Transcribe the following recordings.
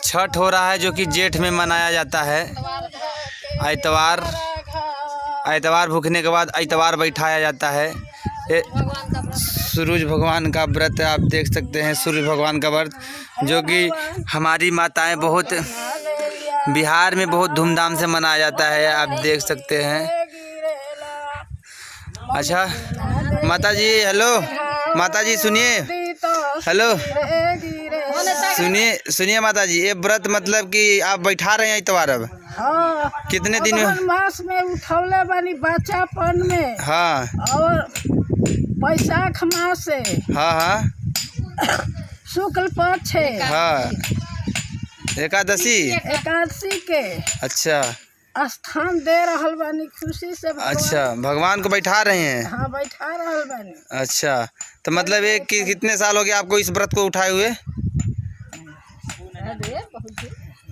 छठ हो रहा है जो कि जेठ में मनाया जाता है। आइतवार भूखने के बाद आइतवार बैठाया जाता है। सूरज भगवान का व्रत आप देख सकते हैं। सूरज भगवान का व्रत जो कि हमारी माताएं बहुत बिहार में बहुत धूमधाम से मनाया जाता है, आप देख सकते हैं। अच्छा माता जी, हेलो माता जी सुनिए, हेलो सुनिए माता जी, ये व्रत मतलब कि आप बैठा रहे हैं इतवार अब? हाँ। कितने दिन में? मास में उठौले बानी बच्चापन में। हाँ। और बैसाख मास से। हाँ हाँ। शुक्ल पक्ष है। हाँ, एकादशी के। अच्छा, स्थान दे रहल बानी खुशी से। अच्छा, भगवान को बैठा रहे हैं? हाँ, बैठा रहल बानी। अच्छा, तो मतलब ये कि कितने साल हो गए आपको इस व्रत को उठाए हुए?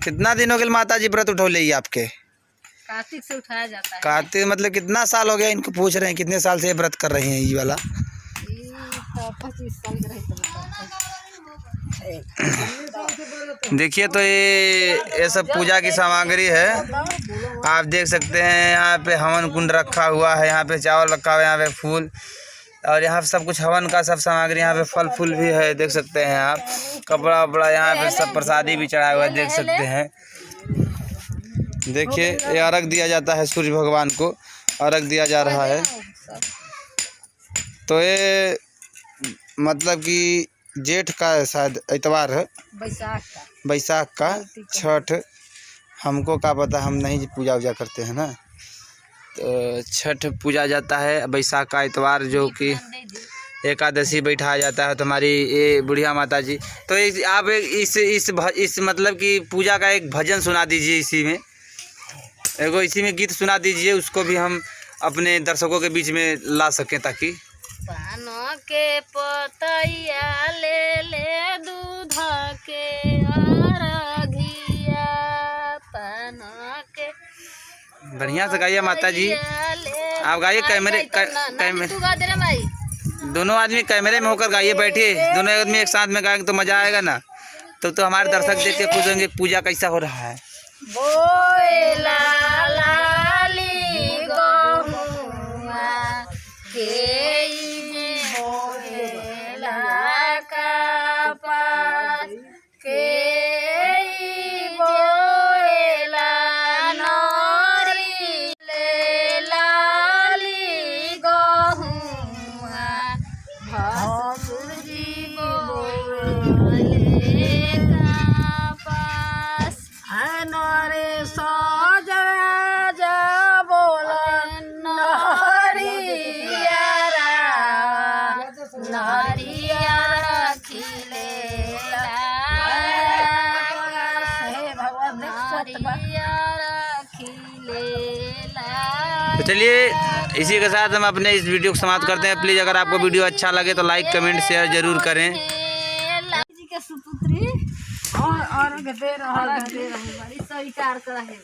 कितना दिन हो गया माता जी व्रत उठौले ही आपके? कार्तिक से उठाया जाता है। कार्तिक मतलब कितना साल हो गया? इनको पूछ रहे हैं कितने साल से ये व्रत कर रहे हैं ये वाला? 25 साल देखिए तो ये सब पूजा की सामग्री है, आप देख सकते हैं। यहाँ पे हवन कुंड रखा हुआ है, यहाँ पे चावल रखा हुआ है, यहाँ पे फूल, और यहाँ सब कुछ हवन का सब सामग्री। यहाँ पे फल फूल भी है, देख सकते हैं आप। कपड़ा वपड़ा यहाँ पे सब प्रसादी भी चढ़ाया हुआ है, देख सकते हैं। देखिए ये अर्घ दिया जाता है, सूर्य भगवान को अर्घ दिया जा रहा है। तो ये मतलब कि जेठ का शायद इतवार है, बैसाख का छठ। हमको क्या पता, हम नहीं पूजा वूजा करते हैं ना। तो छठ पूजा जाता है बैसाख का इतवार, जो कि एकादशी बैठाया जाता है। तो हमारी ये बुढ़िया माता जी, तो आप इस मतलब कि पूजा का एक भजन सुना दीजिए, इसी में गीत सुना दीजिए, उसको भी हम अपने दर्शकों के बीच में ला सकें, ताकि पानो के पतैया ले दूध के अरघिया, पानो के। बढ़िया से गाइए माता जी, आप गाइए। कैमरे दोनों आदमी कैमरे में होकर गाइए, बैठिए। दोनों आदमी एक साथ में गाएंगे तो मजा आएगा ना। तो हमारे दर्शक देख के पूछेंगे पूजा कैसा हो रहा है। बोला लाली गहुआ के तो चलिए इसी के साथ हम अपने इस वीडियो को समाप्त करते हैं। प्लीज़ अगर आपको वीडियो अच्छा लगे तो लाइक कमेंट शेयर जरूर करें। जी के सुपुत्री और दे रहा है, स्वीकार करा है।